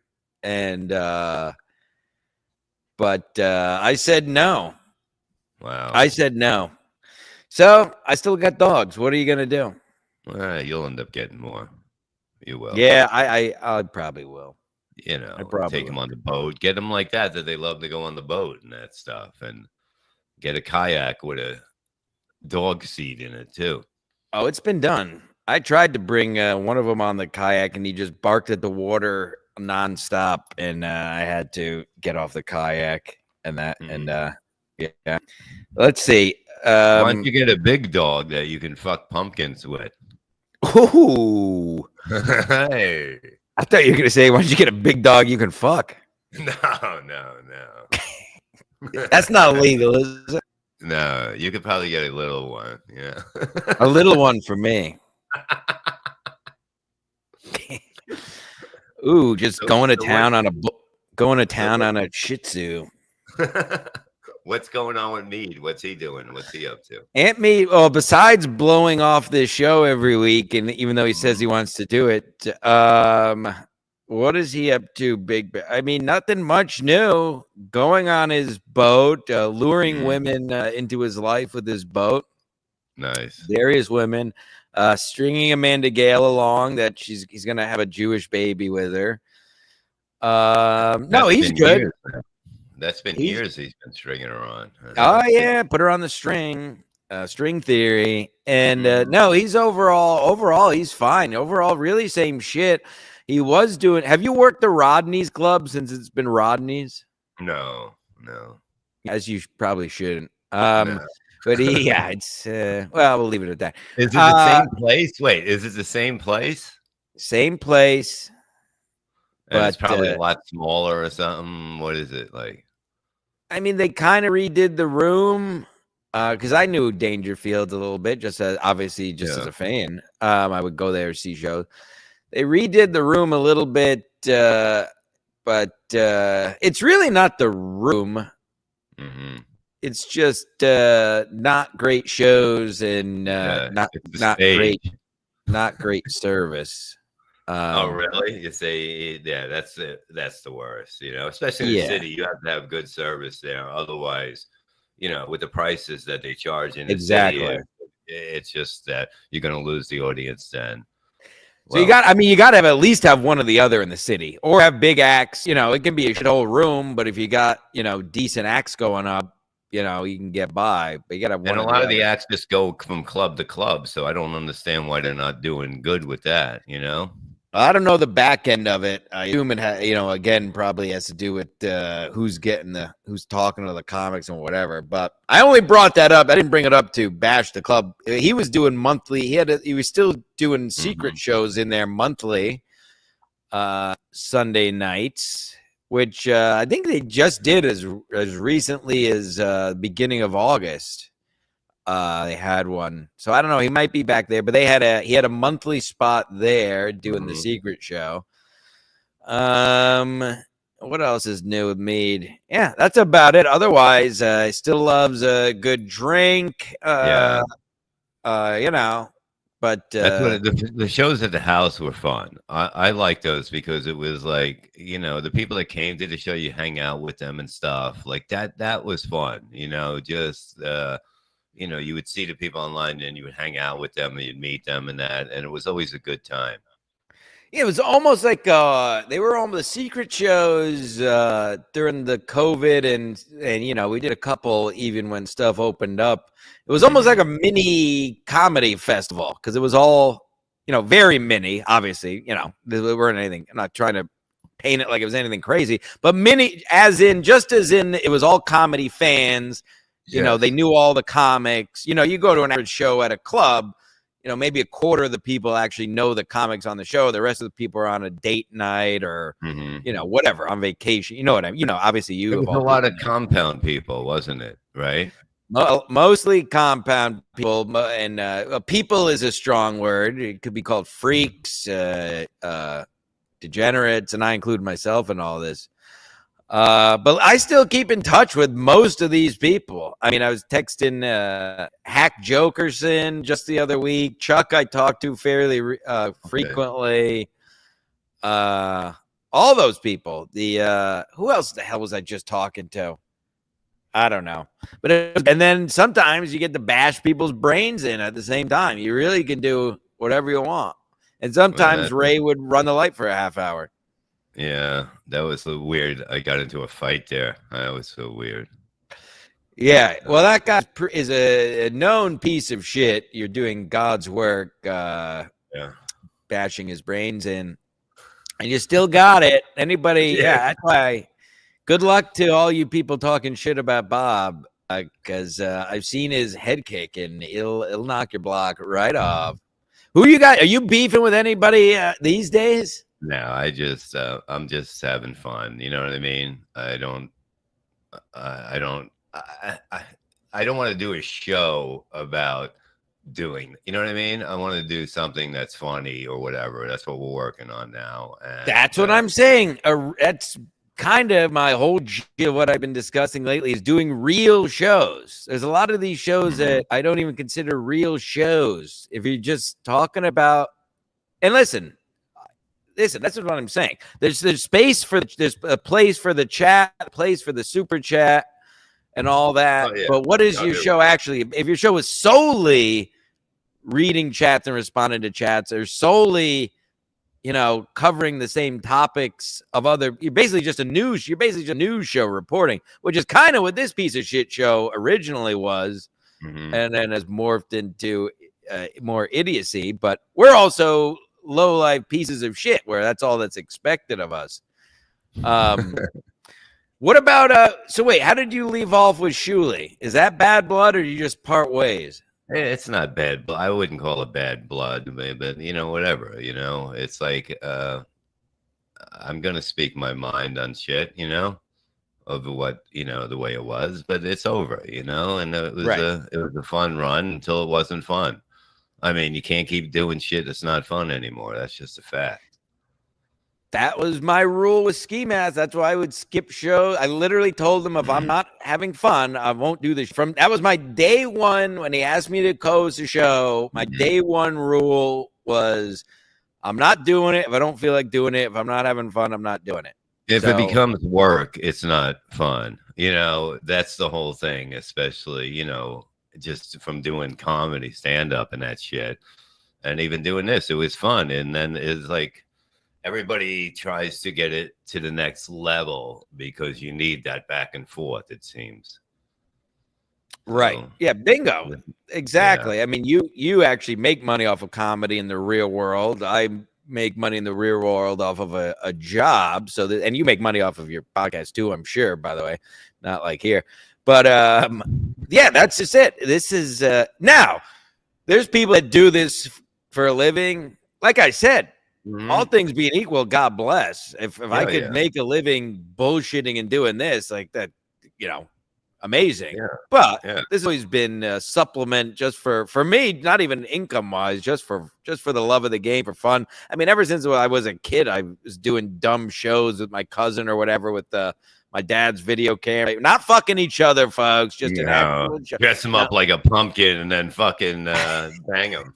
and but I said no. Wow. I said no. So I still got dogs. What are you gonna do? You'll end up getting more. You will. Yeah, I probably will. You know, I probably take them will. on the boat. Get them like that they love to go on the boat and that stuff. And get a kayak with a dog seat in it too. Oh, it's been done. I tried to bring one of them on the kayak, and he just barked at the water nonstop, and I had to get off the kayak and that. And yeah, let's see. Why don't you get a big dog that you can fuck pumpkins with? Ooh, Hey. I thought you were gonna say, why don't you get a big dog you can fuck? No. That's not legal, is it? No, you could probably get a little one. Yeah. A little one for me. Ooh, just going to town on a Shih Tzu. What's going on with Mead? What's he doing? What's he up to? Aunt Me, well, besides blowing off this show every week, and even though he says he wants to do it, what is he up to, Big? I mean, nothing much new. Going on his boat, luring women into his life with his boat. Nice. Various women, stringing Amanda Gale along that he's gonna have a Jewish baby with her. No, That's he's been good. years, man. That's been years he's been stringing her on. Oh yeah, put her on the string theory. And no, he's overall he's fine. Overall, really same shit. He was doing. Have you worked the Rodney's Club since it's been Rodney's? No. As you probably shouldn't. No. But it's well, we'll leave it at that. Is it the same place? Wait, is it the same place? Same place. And it's But, probably a lot smaller or something. What is it like? I mean, they kind of redid the room because I knew Dangerfield a little bit, just as obviously just as a fan. I would go there to see shows. They redid the room a little bit, but it's really not the room. Mm-hmm. It's just not great shows and not great service. Oh, really? You say, yeah, that's it. That's the worst, especially in the city. You have to have good service there. Otherwise, with the prices that they charge in the city, it's just that you're going to lose the audience then. So you got to have at least have one or the other in the city, or have big acts. It can be a shithole room, but if you got, decent acts going up, you can get by. But you got to have one. And a lot of the acts just go from club to club, so I don't understand why they're not doing good with that. I don't know the back end of it. I assume it, again, probably has to do with who's talking to the comics and whatever. But I only brought that up. I didn't bring it up to bash the club. He was doing monthly. He was still doing secret shows in there monthly, Sunday nights, which I think they just did as recently as beginning of August. They had one, so I don't know. He might be back there, but he had a monthly spot there doing the secret show. What else is new with Mead? Yeah, that's about it. Otherwise, he still loves a good drink. But that's what the shows at the house were fun. I like those because it was like, the people that came to the show, you hang out with them and stuff like that. That was fun, just. You would see the people online and you would hang out with them and you'd meet them and it was always a good time. Yeah, it was almost like they were on the secret shows during the COVID and we did a couple even when stuff opened up. It was almost like a mini comedy festival because it was all, very mini, obviously, there weren't anything. I'm not trying to paint it like it was anything crazy, but mini just as in it was all comedy fans. They knew all the comics. You go to an average show at a club, maybe a quarter of the people actually know the comics on the show. The rest of the people are on a date night or, whatever, on vacation. You know what I mean? Obviously you have a lot of compound people, wasn't it? Right? Mostly compound people. And people is a strong word. It could be called freaks, degenerates, and I include myself in all this. But I still keep in touch with most of these people. I mean, I was texting Hack Jokerson just the other week. Chuck I talked to fairly frequently. All those people. Who else the hell was I just talking to? I don't know. And then sometimes you get to bash people's brains in at the same time. You really can do whatever you want. And sometimes Ray would run the light for a half hour. Yeah, that was so weird. I got into a fight there. That was so weird. Yeah, well, that guy is a known piece of shit. You're doing God's work, bashing his brains in, and you still got it. Anybody? Yeah, that's why. Good luck to all you people talking shit about Bob, because I've seen his head kick, and it'll knock your block right off. Who you got? Are you beefing with anybody these days? No, I'm just having fun. You know what I mean? I don't want to do a show about doing, you know what I mean? I want to do something that's funny or whatever. That's what we're working on now. And that's what I'm saying. That's kind of my whole what I've been discussing lately is doing real shows. There's a lot of these shows that I don't even consider real shows. If you're just talking about, and listen, that's what I'm saying. There's space there's a place for the chat, a place for the super chat and all that. Oh, yeah. But what is your show actually? If your show is solely reading chats and responding to chats, or solely, covering the same topics of you're basically just a news show reporting, which is kind of what this piece of shit show originally was, and then has morphed into more idiocy. But we're also low life pieces of shit where that's all that's expected of us. What about so wait, how did you leave off with Shuley? Is that bad blood or do you just part ways? It's not bad. I wouldn't call it bad blood, but whatever. It's like I'm gonna speak my mind on shit, of what the way it was, but it's over, and it was a fun run until it wasn't fun. I mean, you can't keep doing shit that's not fun anymore. That's just a fact. That was my rule with Ski Mask. That's why I would skip shows. I literally told him if I'm not having fun, I won't do this. That was my day one when he asked me to co-host a show. My day one rule was I'm not doing it if I don't feel like doing it. If I'm not having fun, I'm not doing it. If it becomes work, it's not fun. That's the whole thing, especially, just from doing comedy, stand-up and that shit. And even doing this, it was fun. And then it's like, everybody tries to get it to the next level because you need that back and forth, it seems. Right. So, yeah. Bingo. Exactly. Yeah. I mean, you actually make money off of comedy in the real world. I make money in the real world off of a job. And you make money off of your podcast too, I'm sure, by the way, not like here. But yeah, that's just it. This is now there's people that do this for a living. Like I said, all things being equal, God bless. If I could make a living bullshitting and doing this like that, amazing. Yeah. But this has always been a supplement just for me, not even income wise, just for the love of the game, for fun. I mean, ever since I was a kid, I was doing dumb shows with my cousin or whatever with my dad's video camera. Not fucking each other, folks. Just an actual show. Dress him up like a pumpkin and then fucking bang him.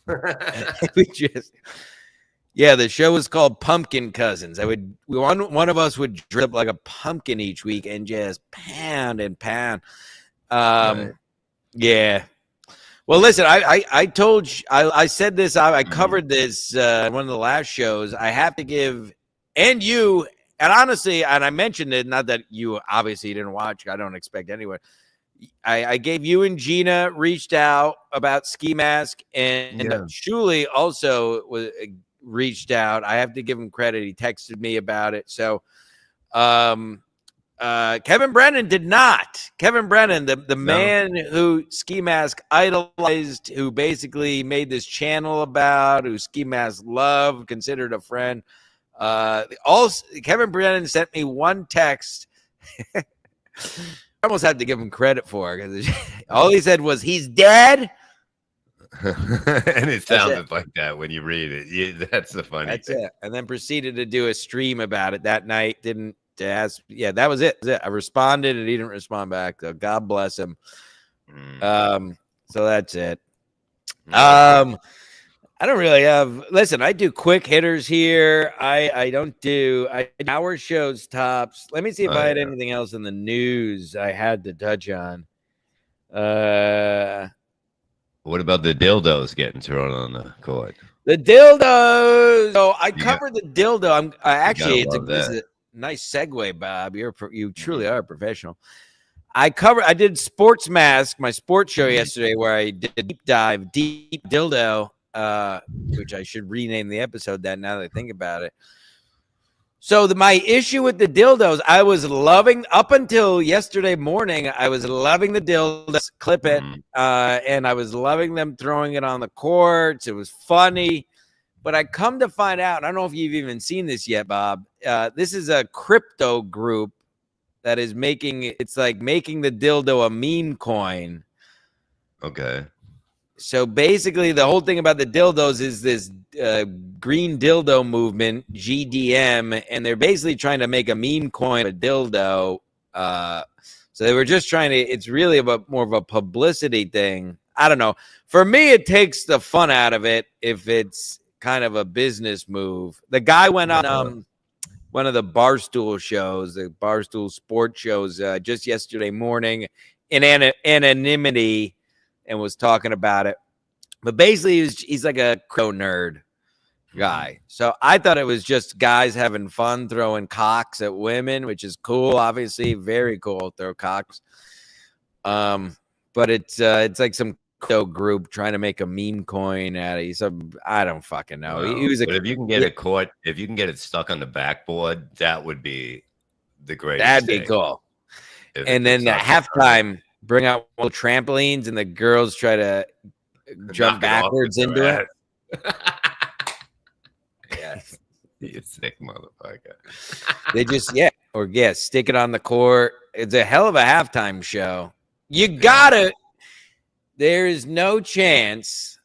Yeah, the show was called Pumpkin Cousins. One of us would dress up like a pumpkin each week and just pound and pound. Yeah. Well, listen, I told you, I said this, I covered this in one of the last shows. I have to give, and you, and honestly, and I mentioned it, not that you obviously didn't watch, I don't expect anyone. I gave you and Gina reached out about Ski Mask, and Shuley also reached out. I have to give him credit. He texted me about it. So Kevin Brennan did not. Kevin Brennan, the man who Ski Mask idolized, who basically made this channel about, who Ski Mask loved, considered a friend. Kevin Brennan sent me one text. I almost had to give him credit for it because all he said was, "He's dead." And it sounded like that when you read it. That's the funny thing. It. And then proceeded to do a stream about it that night. Didn't ask. Yeah, that was it. I responded and he didn't respond back. So God bless him. So that's it. I don't really have. Listen, I do quick hitters here. I don't do hour shows tops. Let me see if I had anything else in the news I had to touch on. What about the dildos getting thrown on the court? The dildos. So I covered the dildo. It's a nice segue, Bob. You truly are a professional. I did Sports Mask, my sports show yesterday, where I did a deep dildo, which I should rename the episode that now that I think about it. So my issue with the dildos, I was loving up until yesterday morning. I was loving the dildos, clip it, and I was loving them throwing it on the courts. It was funny, but I come to find out, I don't know if you've even seen this yet, Bob. This is a crypto group that is making the dildo a meme coin. Okay. So basically, the whole thing about the dildos is this green dildo movement, GDM, and they're basically trying to make a meme coin, a dildo. So they were just trying to. It's really more of a publicity thing. I don't know. For me, it takes the fun out of it if it's kind of a business move. The guy went on one of the Barstool shows, the Barstool sports shows, just yesterday morning in anonymity. And was talking about it, but basically he's like a crypto nerd guy. So I thought it was just guys having fun throwing cocks at women, which is cool. Obviously, very cool. Throw cocks. But it's like some crypto group trying to make a meme coin out of. I don't fucking know. Wow. He was a. But if you can get it caught, if you can get it stuck on the backboard, that would be the greatest. That'd be thing. cool. If And then at halftime, bring out little trampolines, and the girls try to jump backwards into it. Yeah, you sick motherfucker. They just stick it on the court. It's a hell of a halftime show. You gotta. There is no chance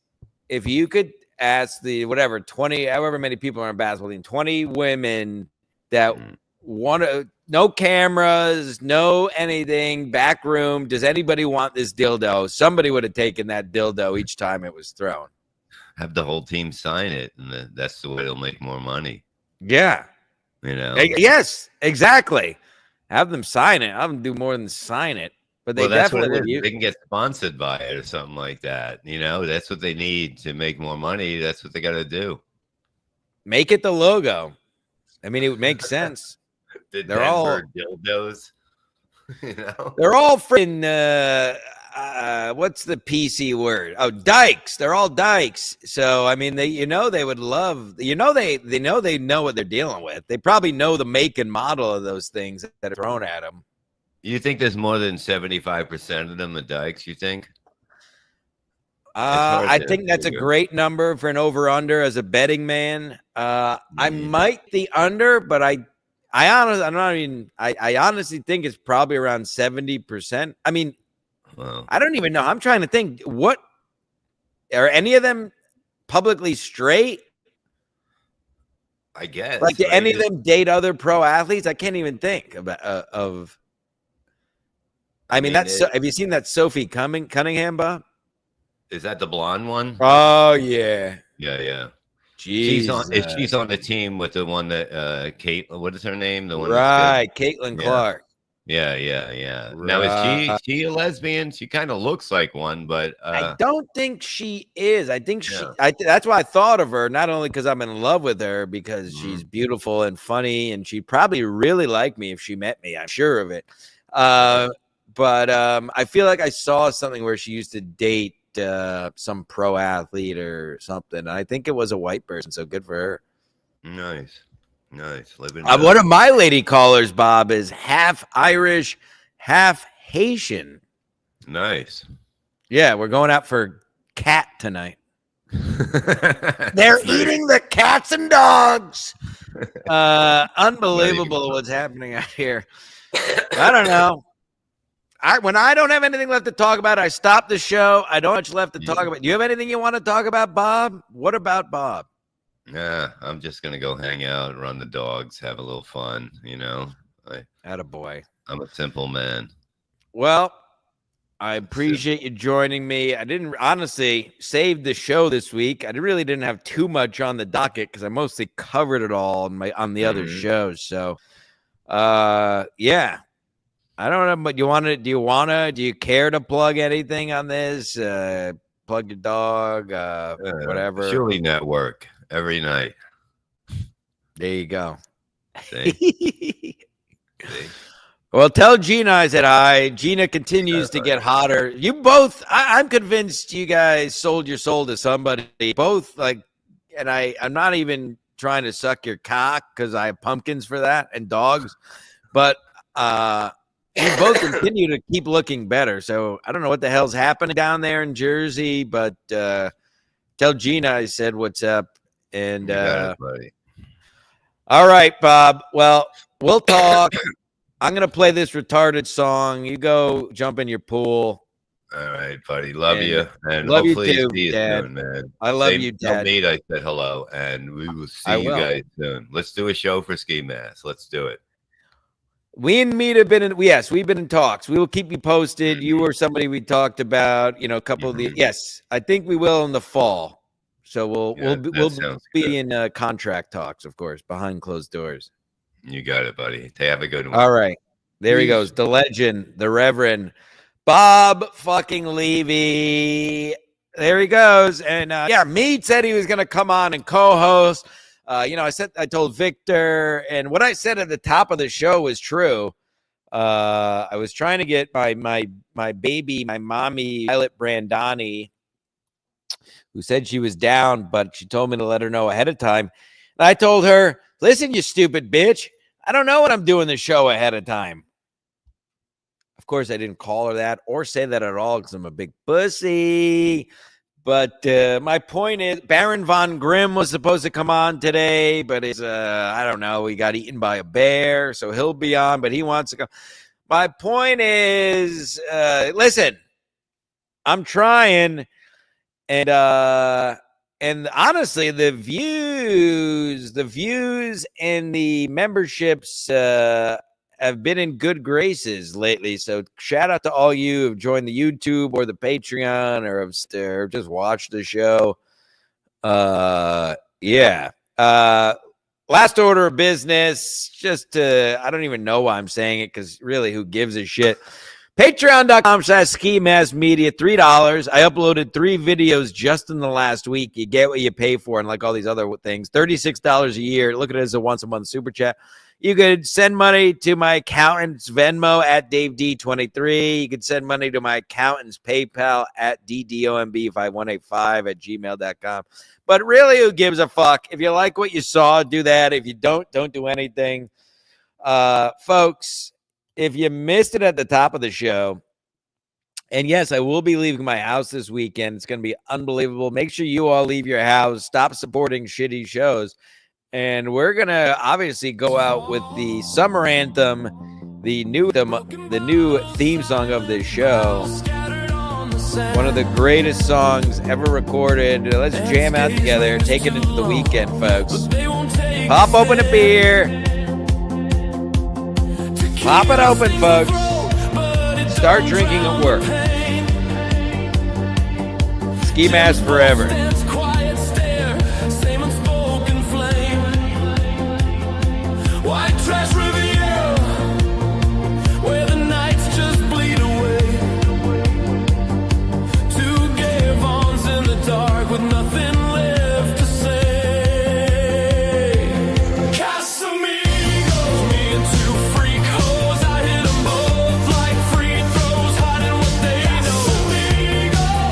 if you could ask the 20, however many people are in basketball team, 20 women that want to, no cameras, no anything, back room. Does anybody want this dildo? Somebody would have taken that dildo each time it was thrown. Have the whole team sign it, and that's the way they'll make more money. Yeah. You know. Yes, exactly. Have them sign it. Have them do more than sign it. But they definitely they can get sponsored by it or something like that. You know, that's what they need to make more money. That's what they got to do. Make it the logo. I mean, it would make sense. They're all dildos. You know, they're all freaking. What's the PC word? Oh, dykes. They're all dykes. So I mean, they would love. They know what they're dealing with. They probably know the make and model of those things that are thrown at them. You think there's more than 75% of them are dykes? You think? I think that's a great number for an over/under as a betting man. I might the under, but I honestly think it's probably around 70%. I mean, I don't even know. I'm trying to think. What are any of them publicly straight? I guess. Like, do any of them date other pro athletes? I can't even think of. I mean, have you seen that Sophie Cunningham, Bob? Is that the blonde one? Oh yeah, yeah. Jeez. She's on the team with the one that Kate. What is her name? The one, right? Caitlin Clark. Yeah. Right. Now is she a lesbian? She kind of looks like one, but I don't think she is. I think that's why I thought of her. Not only because I'm in love with her, because she's beautiful and funny, and she'd probably really like me if she met me. I'm sure of it. But I feel like I saw something where she used to date some pro athlete or something. I think it was a white person, so good for her. Nice. Living. One of my lady callers, Bob, is half Irish, half Haitian. Nice. Yeah, we're going out for cat tonight. They're eating the cats and dogs. Unbelievable what's happening out here. I don't know. When I don't have anything left to talk about, I stop the show. I don't have much left to talk about. Do you have anything you want to talk about, Bob? What about Bob? Yeah, I'm just gonna go hang out, run the dogs, have a little fun. You know, Attaboy. I'm a simple man. Well, I appreciate you joining me. I didn't honestly save the show this week. I really didn't have too much on the docket because I mostly covered it all on the other shows. So, yeah. I don't know, but do you care to plug anything on this? Plug your dog, whatever. Surely Network every night. There you go. See? Well, tell Gina I said hi. Gina continues to get hotter. You both, I'm convinced you guys sold your soul to somebody. Both and I'm not even trying to suck your cock because I have pumpkins for that and dogs, but you both continue to keep looking better. So I don't know what the hell's happening down there in Jersey, but tell Gina I said what's up. And got it, buddy. All right, Bob. Well, we'll talk. I'm gonna play this retarded song. You go jump in your pool. All right, buddy. Love you, and love you hopefully too, see you Dad. soon, man. I love you, Dad. Tell Nate I said hello, and we will see you guys soon. Let's do a show for Ski Mask. Let's do it. We and Meat have been we've been in talks. We will keep you posted. You were somebody we talked about, a couple of the yes, I think we will in the fall. So we'll be in contract talks, of course, behind closed doors. You got it, buddy. Have a good one. All right. There he goes. The legend, the Reverend Bob fucking Levy. There he goes. And Meat said he was going to come on and co-host. I told Victor, and what I said at the top of the show was true. I was trying to get my baby, my mommy, Violet Brandani, who said she was down, but she told me to let her know ahead of time. And I told her, listen, you stupid bitch, I don't know when I'm doing the show ahead of time. Of course, I didn't call her that or say that at all because I'm a big pussy. But my point is, Baron von Grimm was supposed to come on today, but it's, I don't know, he got eaten by a bear, so he'll be on, but he wants to come. My point is, listen, I'm trying, and honestly, the views and the memberships have been in good graces lately. So shout out to all you who've joined the YouTube or the Patreon or have just watched the show. Yeah. Last order of business, just I don't even know why I'm saying it because really, who gives a shit? Patreon.com/ski-mask-media, $3. I uploaded 3 videos just in the last week. You get what you pay for, and like all these other things, $36 a year. Look at it as a once-a-month super chat. You could send money to my accountant's Venmo at DaveD23. You could send money to my accountant's PayPal at DDOMB5185 @gmail.com. But really, who gives a fuck? If you like what you saw, do that. If you don't do anything. Folks, if you missed it at the top of the show, and yes, I will be leaving my house this weekend. It's going to be unbelievable. Make sure you all leave your house. Stop supporting shitty shows. And we're going to obviously go out with the summer anthem, the new theme song of this show. One of the greatest songs ever recorded. Let's jam out together. Take it into the weekend, folks. Pop open a beer. Pop it open, folks. Start drinking at work. Ski mask forever. White trash Riviera, where the nights just bleed away. 2 gay Vons in the dark with nothing left to say. Casamigos, me and 2 freak hoes, I hit them both like free throws, hiding what they know.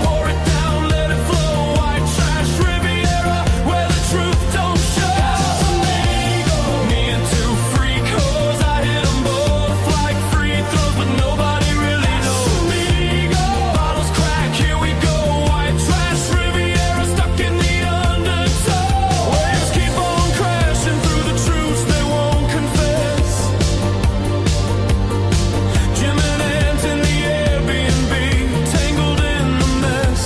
Pour it down, let it flow. White trash Riviera, where the truth don't show. Me and 2 freak hoes, I hit them both like free throws, but nobody really knows. Bottles crack, here we go. White trash Riviera, stuck in the undertow. Waves keep on crashing through the truths they won't confess. Jim and Ant in the Airbnb, tangled in the mess.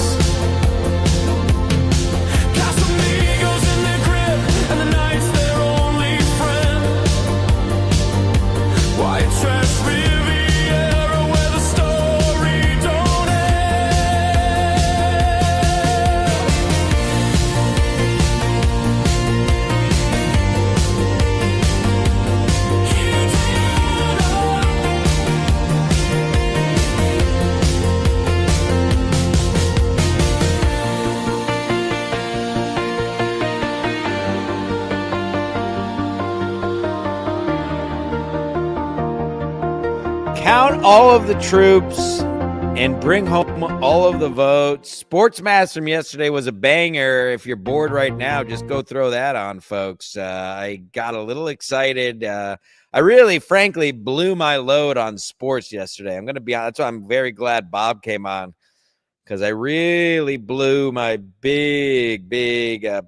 Casamigos in their grip, and the night's their only friend. White trash Riviera, where the story don't end. Count all of the troops and bring home all of the votes. Sports Mass from yesterday was a banger. If you're bored right now, just go throw that on, folks. I got a little excited. I really, frankly, blew my load on sports yesterday. I'm going to be honest. That's why I'm very glad Bob came on, because I really blew my big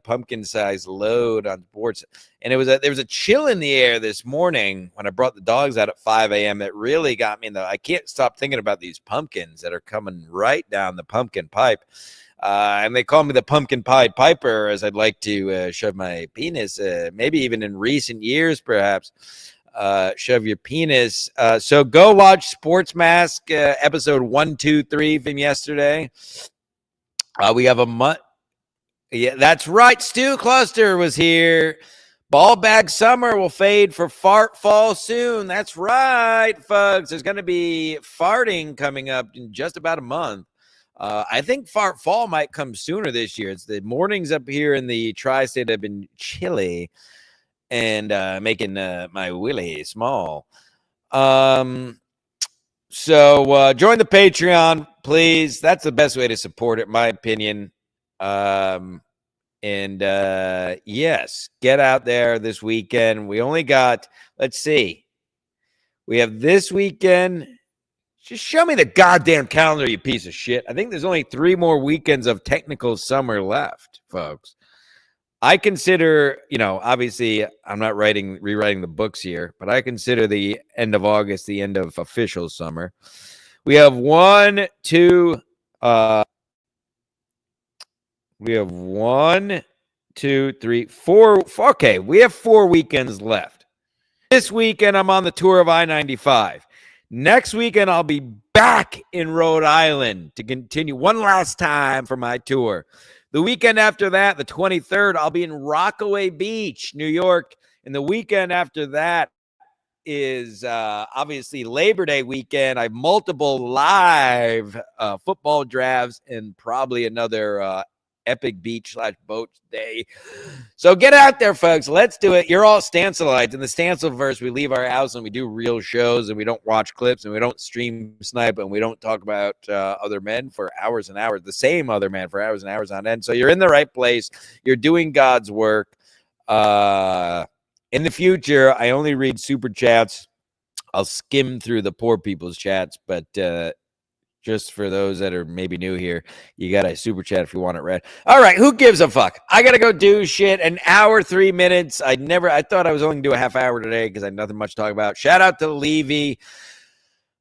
pumpkin-sized load on sports. And there was a chill in the air this morning when I brought the dogs out at 5 a.m. that really got me in I can't stop thinking about these pumpkins that are coming right down the pumpkin pipe. And they call me the pumpkin pie piper, as I'd like to shove my penis, maybe even in recent years, perhaps. Shove your penis. So go watch Sports Mask episode 1, 2, 3 from yesterday. We have a month. Yeah, that's right. Stu Cluster was here. Ball bag summer will fade for fart fall soon. That's right, folks. There's going to be farting coming up in just about a month. I think fart fall might come sooner this year. It's the mornings up here in the tri-state have been chilly and making my willy small. So join the Patreon, please. That's the best way to support it, in my opinion. Yes, get out there this weekend. We only got, let's see, we have this weekend. Just show me the goddamn calendar, you piece of shit. I think there's only 3 more weekends of technical summer left, folks. I consider, obviously I'm not rewriting the books here, but I consider the end of August the end of official summer. We have 1, 2, we have 1, 2, 3, 4. Okay, we have 4 weekends left. This weekend, I'm on the tour of I-95. Next weekend, I'll be back in Rhode Island to continue one last time for my tour. The weekend after that, the 23rd, I'll be in Rockaway Beach, New York. And the weekend after that is obviously Labor Day weekend. I have multiple live football drafts and probably another epic beach/boat day. So get out there, folks. Let's do it. You're all Stancilites. In the Stancilverse, we leave our house and we do real shows and we don't watch clips and we don't stream snipe and we don't talk about other men for hours and hours, the same other man for hours and hours on end. So you're in the right place. You're doing God's work. In the future, I only read super chats. I'll skim through the poor people's chats, but just for those that are maybe new here, you got a super chat if you want it read. All right, who gives a fuck? I got to go do shit. An hour, 3 minutes. I thought I was only going to do a half hour today because I had nothing much to talk about. Shout out to Levy.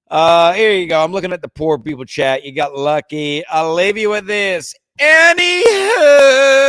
Here you go. I'm looking at the poor people chat. You got lucky. I'll leave you with this. Anywho.